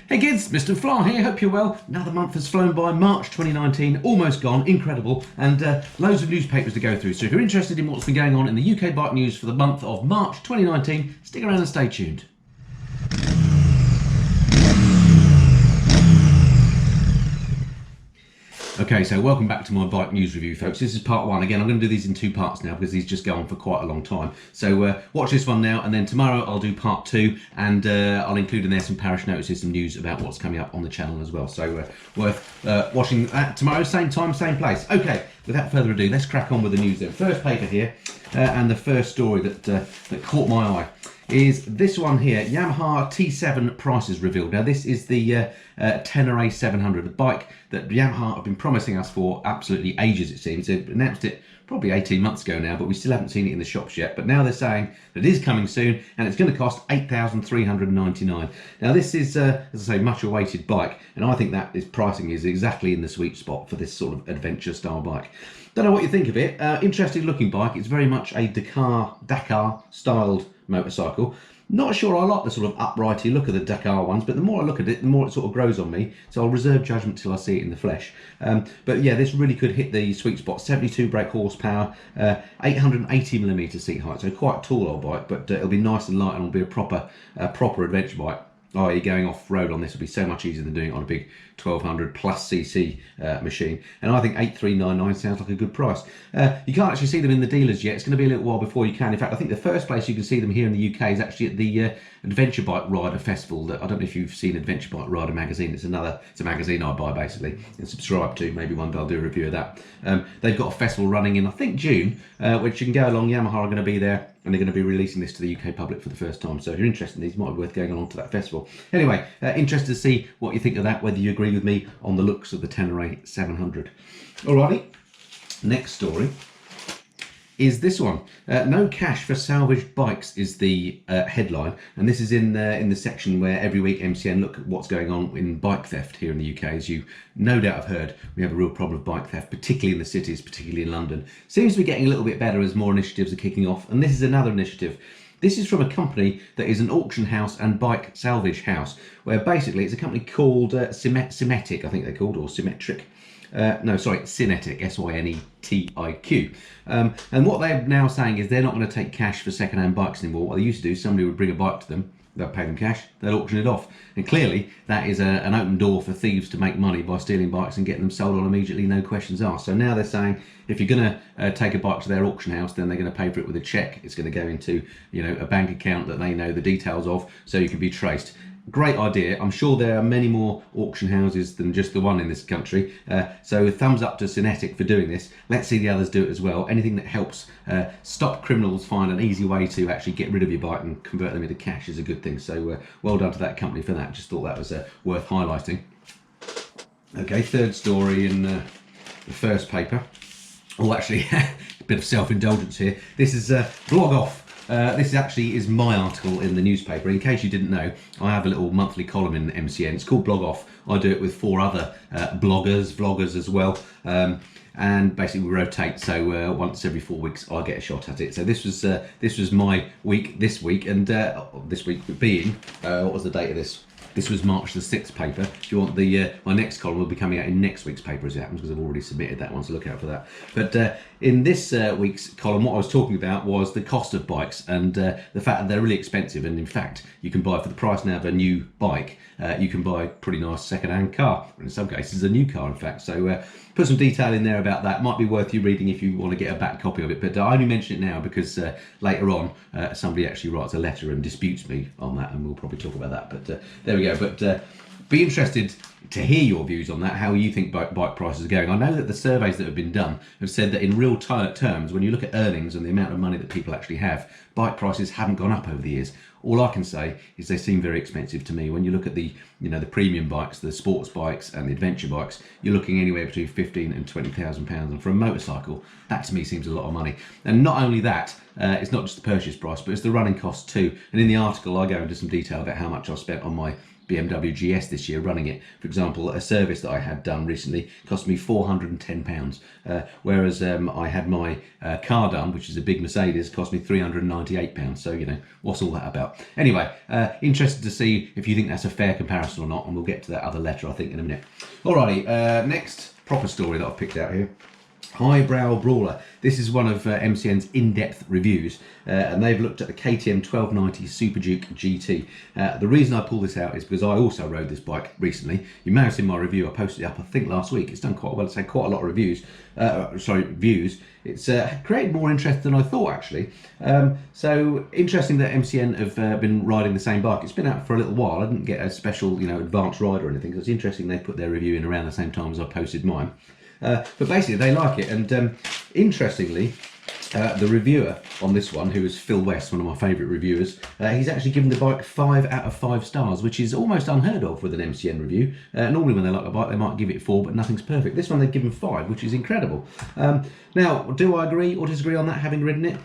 Hey kids, Mr. Fly here, hope you're well. Another month has flown by, March 2019, almost gone, incredible, and loads of newspapers to go through. So if you're interested in what's been going on in the UK bike news for the month of March 2019, stick around and stay tuned. Okay, so welcome back to my bike news review, folks. This is part one. Again, I'm going to do these in two parts now because these just go on for quite a long time. So watch this one now, and then tomorrow I'll do part two, and I'll include in there some parish notices, some news about what's coming up on the channel as well. So worth watching that tomorrow, same time, same place. Okay, without further ado, let's crack on with the news then. First paper here, and the first story that caught my eye is this one here. Yamaha T7 prices revealed. Now this is the Tenere 700, the bike that Yamaha have been promising us for absolutely ages, it seems. They've announced it probably 18 months ago now, but we still haven't seen it in the shops yet. But now they're saying that it is coming soon, and it's going to cost $8,399. Now this is, as I say, much awaited bike, and I think that pricing is exactly in the sweet spot for this sort of adventure style bike. Don't know what you think of it. Interesting looking bike. It's very much a Dakar styled motorcycle. Not sure I like the sort of uprighty look of the Dakar ones, but the more I look at it, the more it sort of grows on me. So I'll reserve judgment till I see it in the flesh. But yeah, this really could hit the sweet spot. 72 brake horsepower, 880mm seat height, so quite a tall old bike, but it'll be nice and light, and it'll be a proper adventure bike. Oh, you're going off road on this will be so much easier than doing it on a big 1200 plus cc machine, and I think 8,399 sounds like a good price. You can't actually see them in the dealers yet. It's going to be a little while before you can. In fact, I think the first place you can see them here in the UK is actually at the Adventure Bike Rider Festival. That I don't know if you've seen Adventure Bike Rider magazine. It's a magazine I buy basically and subscribe to. Maybe one day I'll do a review of that. They've got a festival running in, I think, June, which you can go along. Yamaha are going to be there, and they're going to be releasing this to the UK public for the first time. So if you're interested in these, it might be worth going along to that festival. Anyway, interested to see what you think of that, whether you agree with me on the looks of the Tenere 700. Alrighty, next story is this one. No cash for salvaged bikes is the headline, and this is in the section where every week MCN look at what's going on in bike theft here in the UK. As you no doubt have heard, we have a real problem of bike theft, particularly in the cities, particularly in London. Seems to be getting a little bit better as more initiatives are kicking off, and this is another initiative. This is from a company that is an auction house and bike salvage house, where basically it's a company called Symetic, I think they're called, or Symmetric. No, sorry, Synetic, S-Y-N-E-T-I-Q. And what they're now saying is they're not going to take cash for second-hand bikes anymore. What they used to do, somebody would bring a bike to them, they'll pay them cash, they'll auction it off. And clearly, that is an open door for thieves to make money by stealing bikes and getting them sold on immediately, no questions asked. So now they're saying, if you're going to take a bike to their auction house, then they're going to pay for it with a cheque. It's going to go into, you know, a bank account that they know the details of, so you can be traced. Great idea. I'm sure there are many more auction houses than just the one in this country. So thumbs up to Synetic for doing this. Let's see the others do it as well. Anything that helps stop criminals find an easy way to actually get rid of your bike and convert them into cash is a good thing. So well done to that company for that. Just thought that was worth highlighting. Okay, third story in the first paper. Oh, actually, a bit of self-indulgence here. This is Blog Off. This actually is my article in the newspaper. In case you didn't know, I have a little monthly column in MCN. It's called Blog Off. I do it with 4 other vloggers as well. And basically we rotate, so once every 4 weeks I get a shot at it. So this was my week this week, and this week being, what was the date of this? This was March the 6th paper. If you want the my next column will be coming out in next week's paper as it happens, because I've already submitted that one, so look out for that. But in this week's column, what I was talking about was the cost of bikes, and the fact that they're really expensive. And in fact, you can buy, for the price now of a new bike, you can buy a pretty nice second-hand car, or in some cases a new car in fact. So put some detail in there about that. Might be worth you reading if you want to get a back copy of it, but I only mention it now because later on somebody actually writes a letter and disputes me on that, and we'll probably talk about that. But there we go. But be interested to hear your views on that, how you think bike prices are going. I know that the surveys that have been done have said that in real terms, when you look at earnings and the amount of money that people actually have, bike prices haven't gone up over the years. All I can say is they seem very expensive to me. When you look at the, you know, the premium bikes, the sports bikes and the adventure bikes, you're looking anywhere between £15,000 and £20,000. And for a motorcycle, that to me seems a lot of money. And not only that, it's not just the purchase price, but it's the running cost too. And in the article, I go into some detail about how much I spent on my BMW GS this year running it. For example, a service that I had done recently cost me £410, whereas I had my car done, which is a big Mercedes, cost me £398. So, you know, what's all that about? Anyway, interested to see if you think that's a fair comparison or not, and we'll get to that other letter, I think, in a minute. Alrighty, next proper story that I've picked out here. Highbrow Brawler. This is one of MCN's in-depth reviews, and they've looked at the KTM 1290 Super Duke GT. The reason I pull this out is because I also rode this bike recently. You may have seen my review. I posted it up, I think, last week. It's done quite well. It's had quite a lot of views. It's created more interest than I thought, actually. So interesting that MCN have been riding the same bike. It's been out for a little while. I didn't get a special, you know, advanced ride or anything. So it's interesting they put their review in around the same time as I posted mine. But basically they like it, and interestingly, the reviewer on this one, who is Phil West, one of my favourite reviewers, he's actually given the bike 5 out of 5 stars, which is almost unheard of with an MCN review. Normally when they like a bike they might give it 4, but nothing's perfect. This one they've given 5, which is incredible. Now, do I agree or disagree on that, having ridden it?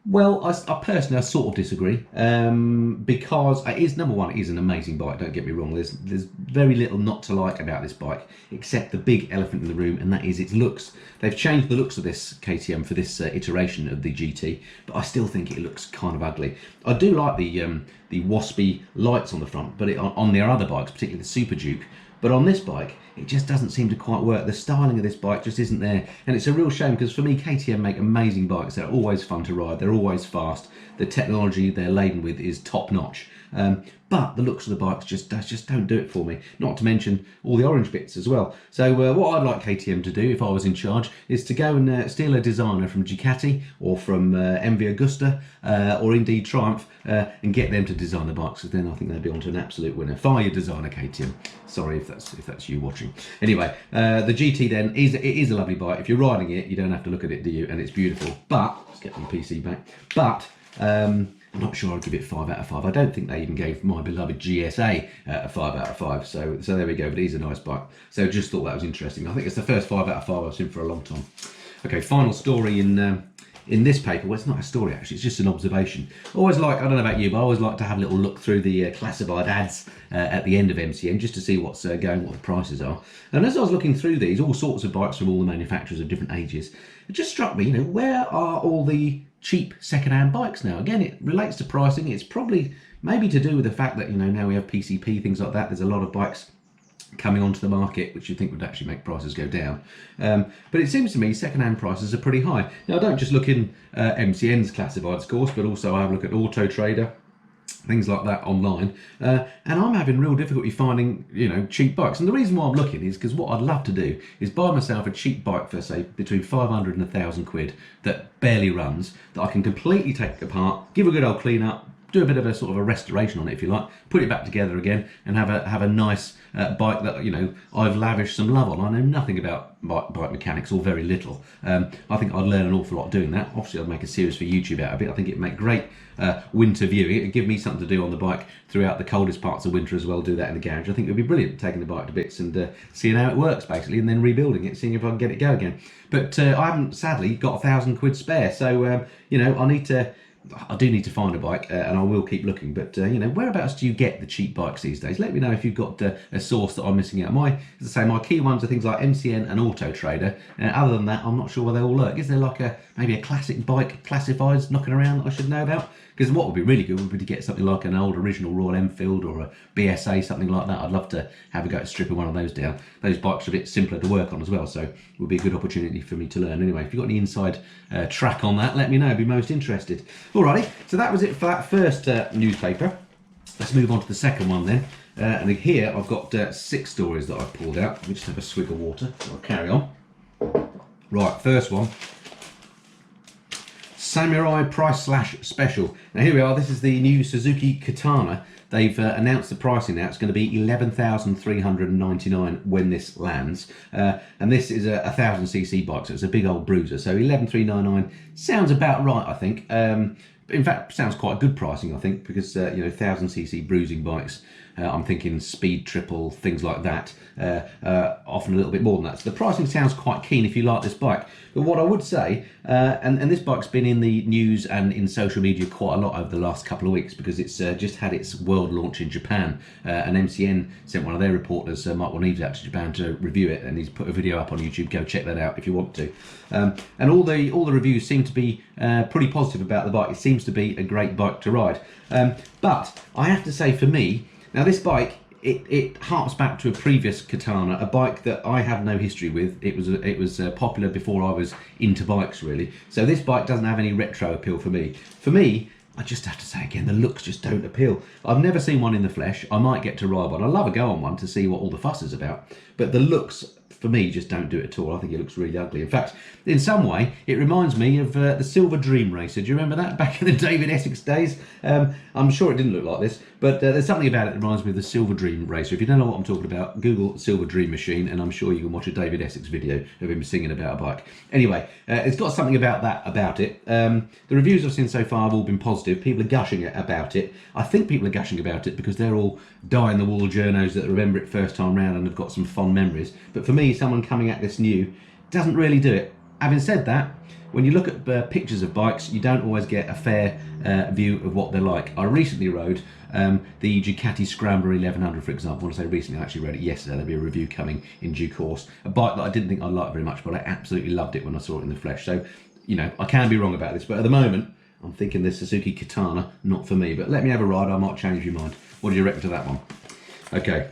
Well, I personally sort of disagree, because it is, number one, it is an amazing bike, don't get me wrong. There's very little not to like about this bike, except the big elephant in the room, and that is its looks. They've changed the looks of this KTM for this iteration of the GT, but I still think it looks kind of ugly. I do like the waspy lights on the front, but on their other bikes, particularly the Super Duke. But on this bike, it just doesn't seem to quite work. The styling of this bike just isn't there. And it's a real shame, because for me, KTM make amazing bikes. They're always fun to ride. They're always fast. The technology they're laden with is top notch. But the looks of the bikes just don't do it for me. Not to mention all the orange bits as well. So what I'd like KTM to do, if I was in charge, is to go and steal a designer from Ducati or from MV Agusta or indeed Triumph, and get them to design the bikes. So then I think they'd be onto an absolute winner. Fire your designer, KTM. Sorry if that's you watching. Anyway, the GT then is a lovely bike. If you're riding it, you don't have to look at it, do you? And it's beautiful. But let's get my PC back. But I'm not sure I'd give it 5 out of 5. I don't think they even gave my beloved GSA a 5 out of 5. So there we go. But it is a nice bike. So just thought that was interesting. I think it's the first 5 out of 5 I've seen for a long time. Okay, final story in this paper. Well, it's not a story actually. It's just an observation. Always like, I don't know about you, but I always like to have a little look through the classified ads at the end of MCN, just to see what's going, what the prices are. And as I was looking through these, all sorts of bikes from all the manufacturers of different ages, it just struck me, you know, where are all the cheap second-hand bikes now? Again, it relates to pricing. It's probably maybe to do with the fact that, you know, now we have PCP, things like that. There's a lot of bikes coming onto the market which you think would actually make prices go down. But it seems to me second-hand prices are pretty high. Now, I don't just look in MCN's classifieds, of course, but also I have a look at Auto Trader, things like that online, and I'm having real difficulty finding, you know, cheap bikes. And the reason why I'm looking is because what I'd love to do is buy myself a cheap bike for, say, between 500 and 1,000 quid that barely runs, that I can completely take apart, give a good old clean up, do a bit of a sort of a restoration on it, if you like, put it back together again, and have a nice bike that, you know, I've lavished some love on. I know nothing about bike mechanics, or very little. I think I'd learn an awful lot doing that. Obviously, I'd make a series for YouTube out of it. I think it'd make great winter viewing. It'd give me something to do on the bike throughout the coldest parts of winter as well. Do that in the garage. I think it would be brilliant, taking the bike to bits and seeing how it works, basically, and then rebuilding it, seeing if I can get it go again. But I haven't, sadly, got 1,000 quid spare. So, you know, I do need to find a bike, and I will keep looking. But you know, whereabouts do you get the cheap bikes these days? Let me know if you've got a source that I'm missing out. As I say, my key ones are things like MCN and Auto Trader. Other than that, I'm not sure where they all lurk. Is there like maybe a classic bike classifieds knocking around that I should know about? Because what would be really good would be to get something like an old original Royal Enfield or a BSA, something like that. I'd love to have a go at stripping one of those down. Those bikes are a bit simpler to work on as well, so it would be a good opportunity for me to learn. Anyway, if you've got any inside track on that, let me know. I'd be most interested. Alrighty, so that was it for that first newspaper. Let's move on to the second one then. And here I've got 6 stories that I've pulled out. Let me just have a swig of water. I'll carry on. Right, first one. Samurai price slash special. Now here we are. This is the new Suzuki Katana. They've announced the pricing now. It's going to be $11,399 when this lands, and this is a 1,000cc bike, so it's a big old bruiser. So $11,399 sounds about right, I think. In fact, sounds quite good pricing, I think, because you know, 1,000cc bruising bikes I'm thinking speed triple, things like that, often a little bit more than that. So the pricing sounds quite keen if you like this bike. But what I would say, and this bike's been in the news and in social media quite a lot over the last couple of weeks because it's just had its world launch in Japan. And MCN sent one of their reporters, Mark Waneves, out to Japan to review it, and he's put a video up on YouTube. Go check that out if you want to. And all the reviews seem to be pretty positive about the bike. It seems to be a great bike to ride. But I have to say, for me, now this bike, it harks back to a previous Katana, a bike that I have no history with. It was popular before I was into bikes, really. So this bike doesn't have any retro appeal for me. For me, I just have to say again, the looks just don't appeal. I've never seen one in the flesh. I might get to ride one. I love a go on one to see what all the fuss is about. But the looks, for me, just don't do it at all. I think it looks really ugly. In fact, in some way, it reminds me of the Silver Dream Racer. Do you remember that back in the David Essex days? I'm sure it didn't look like this, but there's something about it that reminds me of the Silver Dream Racer. If you don't know what I'm talking about, Google Silver Dream Machine, and I'm sure you can watch a David Essex video of him singing about a bike. Anyway, it's got something about it. The reviews I've seen so far have all been positive. People are gushing about it. I think people are gushing about it because they're all die-in-the-wall journos that remember it first time round and have got some fond memories. But for me, someone coming at this new doesn't really do it. Having said that, when you look at pictures of bikes, you don't always get a fair view of what they're like. I recently rode the Ducati Scrambler 1100, for example. When I say recently, I actually rode it yesterday. There'll be a review coming in due course. A bike that I didn't think I'd like very much, but I absolutely loved it when I saw it in the flesh. So, you know, I can be wrong about this, but at the moment, I'm thinking the Suzuki Katana, not for me. But let me have a ride, I might change your mind. What do you reckon to that one? Okay.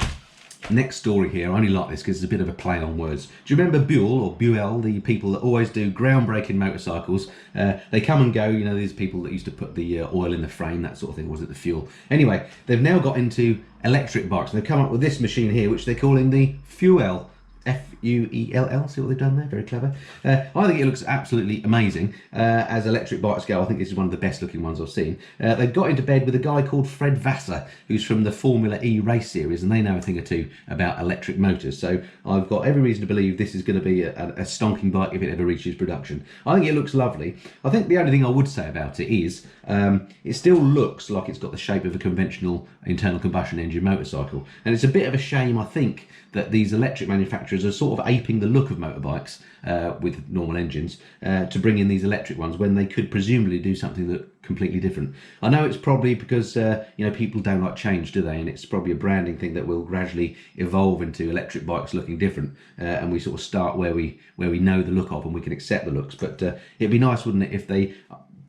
Next story here, I only like this because it's a bit of a play on words. Do you remember Buell, the people that always do groundbreaking motorcycles? They come and go, you know, these people that used to put the oil in the frame, that sort of thing, was it the fuel? Anyway, they've now got into electric bikes. They've come up with this machine here, which they're calling the Fuel. F-U-E-L-L, see what they've done there? Very clever. I think it looks absolutely amazing. As electric bikes go, I think this is one of the best looking ones I've seen. They've got into bed with a guy called Fred Vassar, who's from the Formula E race series, and they know a thing or two about electric motors. So I've got every reason to believe this is going to be a stonking bike if it ever reaches production. I think it looks lovely. I think the only thing I would say about it is it still looks like it's got the shape of a conventional internal combustion engine motorcycle. And it's a bit of a shame, I think, that these electric manufacturers are sort of aping the look of motorbikes with normal engines to bring in these electric ones when they could presumably do something that completely different. I know it's probably because you know, people don't like change, do they? And it's probably a branding thing that will gradually evolve into electric bikes looking different, and we sort of start where we know the look of and we can accept the looks. But it'd be nice, wouldn't it, if they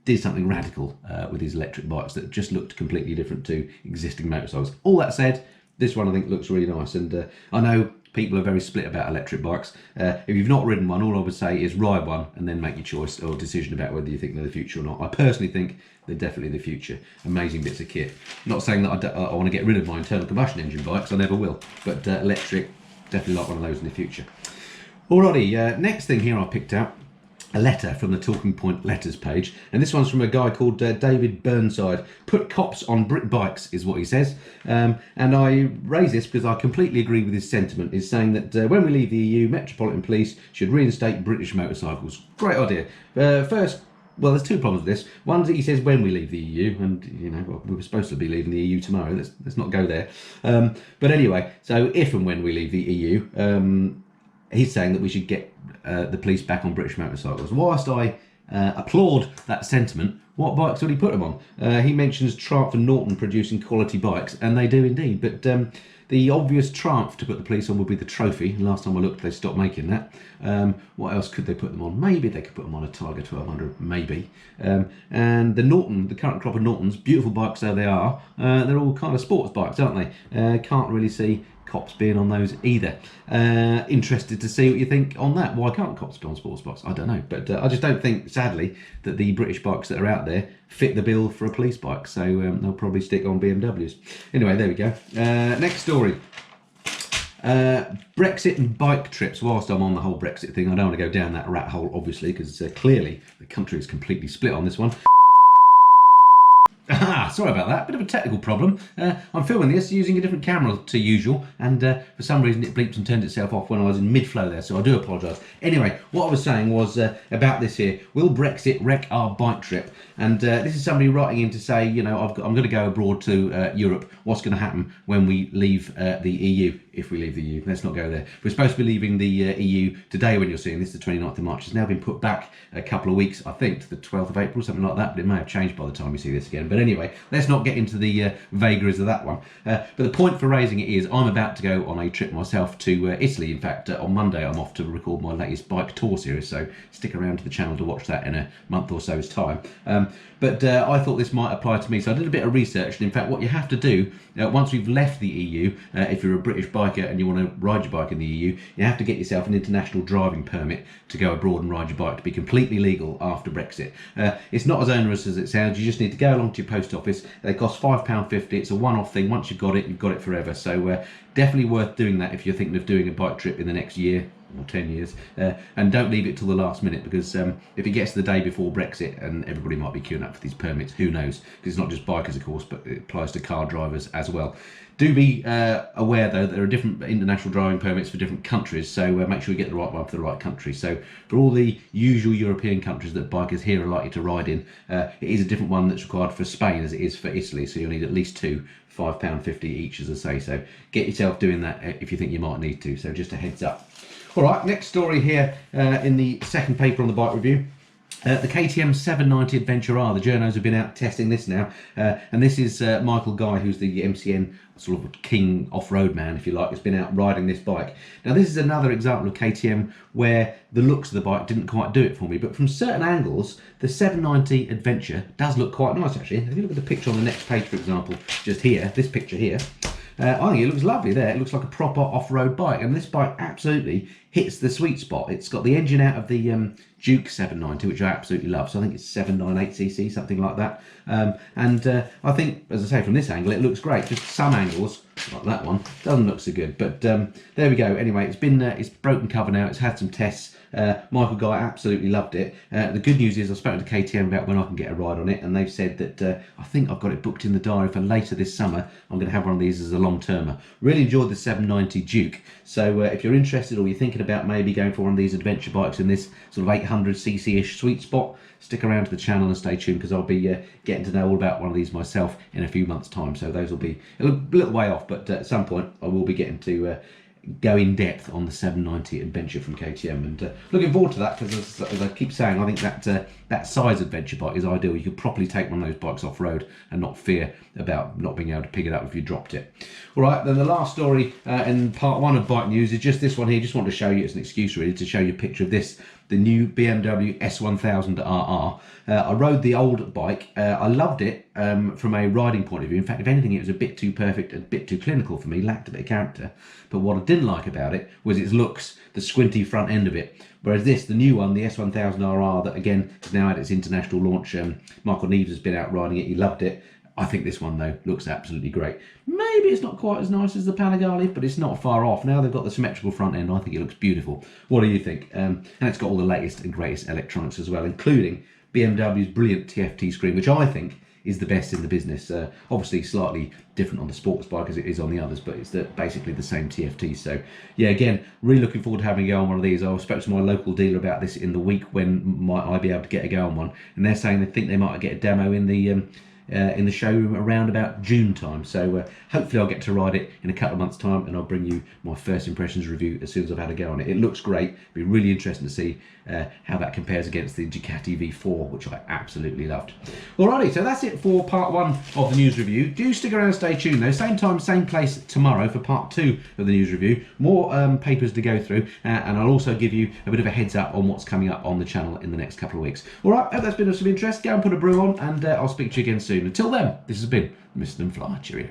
did something radical with these electric bikes that just looked completely different to existing motorcycles. All that said, this one I think looks really nice, and I know people are very split about electric bikes. If you've not ridden one, all I would say is ride one and then make your choice or decision about whether you think they're the future or not. I personally think they're definitely the future. Amazing bits of kit. Not saying that I want to get rid of my internal combustion engine bikes, I never will, but electric, definitely like one of those in the future. Alrighty, next thing here I picked out, a letter from the Talking Point letters page, and this one's from a guy called David Burnside. Put cops on brick bikes is what he says, and I raise this because I completely agree with his sentiment. He's saying that when we leave the EU, Metropolitan Police should reinstate British motorcycles. Great idea. First, well, there's two problems with this. One is that he says when we leave the EU, and you know, well, we were supposed to be leaving the EU tomorrow. Let's not go there. But anyway, so if and when we leave the EU, he's saying that we should get the police back on British motorcycles. Whilst I applaud that sentiment, what bikes would he put them on? He mentions Triumph and Norton producing quality bikes, and they do indeed, but the obvious Triumph to put the police on would be the Trophy. Last time I looked, they stopped making that. What else could they put them on? Maybe they could put them on a Tiger 1200, maybe. And the Norton, the current crop of Nortons, beautiful bikes though they are, they're all kind of sports bikes, aren't they? Can't really see cops being on those either. Interested to see what you think on that. Why can't cops be on sports bikes? I don't know, but I just don't think, sadly, that the British bikes that are out there fit the bill for a police bike, so they'll probably stick on BMWs. Anyway, there we go. Next story. Brexit and bike trips. Whilst I'm on the whole Brexit thing, I don't want to go down that rat hole, obviously, because clearly the country is completely split on this one. Sorry about that, bit of a technical problem. I'm filming this using a different camera to usual, and for some reason it bleeped and turned itself off when I was in mid-flow there, so I do apologise. Anyway, what I was saying was about this here, will Brexit wreck our bike trip? And this is somebody writing in to say, you know, I'm going to go abroad to Europe. What's going to happen when we leave the EU? If we leave the EU, let's not go there. We're supposed to be leaving the EU today when you're seeing this, the 29th of March. It's now been put back a couple of weeks, I think, to the 12th of April, something like that, but it may have changed by the time you see this again. But anyway, let's not get into the vagaries of that one. But the point for raising it is I'm about to go on a trip myself to Italy. In fact, on Monday I'm off to record my latest bike tour series, so stick around to the channel to watch that in a month or so's time. But I thought this might apply to me, so I did a bit of research, and in fact what you have to do once we've left the EU, if you're a British biker and you want to ride your bike in the EU, you have to get yourself an international driving permit to go abroad and ride your bike to be completely legal after Brexit. It's not as onerous as it sounds. You just need to go along to your post office. They cost £5.50. It's a one-off thing. Once you've got it forever. So definitely worth doing that if you're thinking of doing a bike trip in the next year or 10 years, and don't leave it till the last minute, because if it gets to the day before Brexit, and everybody might be queuing up for these permits, who knows, because it's not just bikers of course, but it applies to car drivers as well. Do be aware though that there are different international driving permits for different countries, so make sure you get the right one for the right country. So for all the usual European countries that bikers here are likely to ride in, it is a different one that's required for Spain as it is for Italy, so you'll need at least two, £5.50 each, as I say. So get yourself doing that if you think you might need to, so just a heads up. All right, next story here in the second paper on the bike review. The KTM 790 Adventure R. The journos have been out testing this now, and this is Michael Guy, who's the MCN sort of king off-road man, if you like, has been out riding this bike. Now this is another example of KTM where the looks of the bike didn't quite do it for me, but from certain angles the 790 Adventure does look quite nice actually. If you look at the picture on the next page, for example, just here, this picture here, I think it looks lovely there. It looks like a proper off-road bike, and this bike absolutely hits the sweet spot. It's got the engine out of the Duke 790, which I absolutely love. So I think it's 798cc, something like that. I think, as I say, from this angle, it looks great. Just some angles, like that one, doesn't look so good. But there we go. Anyway, it's broken cover now. It's had some tests. Michael Guy absolutely loved it. The good news is I've spoken to KTM about when I can get a ride on it, and they've said that I think I've got it booked in the diary for later this summer. I'm going to have one of these as a long-termer. Really enjoyed the 790 Duke. So if you're interested, or you're thinking about maybe going for one of these adventure bikes in this sort of 800cc-ish sweet spot, stick around to the channel and stay tuned, because I'll be getting to know all about one of these myself in a few months' time. So those will be a little way off, but at some point I will be getting to go in depth on the 790 Adventure from KTM, and looking forward to that, because as I keep saying, I think that size adventure bike is ideal. You could properly take one of those bikes off road and not fear about not being able to pick it up if you dropped it. All right, then the last story in part one of bike news is just this one here. Just want to show you, it's an excuse really to show you a picture of this, the new BMW S1000RR. I rode the old bike. I loved it from a riding point of view. In fact, if anything, it was a bit too perfect, a bit too clinical for me, lacked a bit of character. But what I didn't like about it was its looks, the squinty front end of it. Whereas this, the new one, the S1000RR, that again has now had its international launch, Michael Neves has been out riding it, he loved it. I think this one though looks absolutely great. Maybe it's not quite as nice as the Panigale, but it's not far off. Now they've got the symmetrical front end, I think it looks beautiful. What do you think? And it's got all the latest and greatest electronics as well, including BMW's brilliant TFT screen, which I think is the best in the business. Obviously slightly different on the sports bike as it is on the others, but it's basically the same TFT. So yeah, again, really looking forward to having a go on one of these. I spoke to my local dealer about this in the week when might I be able to get a go on one, and they're saying they think they might get a demo in the showroom around about June time. So hopefully I'll get to ride it in a couple of months' time, and I'll bring you my first impressions review as soon as I've had a go on it. It looks great. It'll be really interesting to see how that compares against the Ducati V4, which I absolutely loved. Alrighty, so that's it for part one of the news review. Do stick around and stay tuned though. Same time, same place tomorrow for part two of the news review. More papers to go through, and I'll also give you a bit of a heads up on what's coming up on the channel in the next couple of weeks. Alright, hope that's been of some interest. Go and put a brew on, and I'll speak to you again soon. Until then, this has been Mr. and Fly. Cheerio.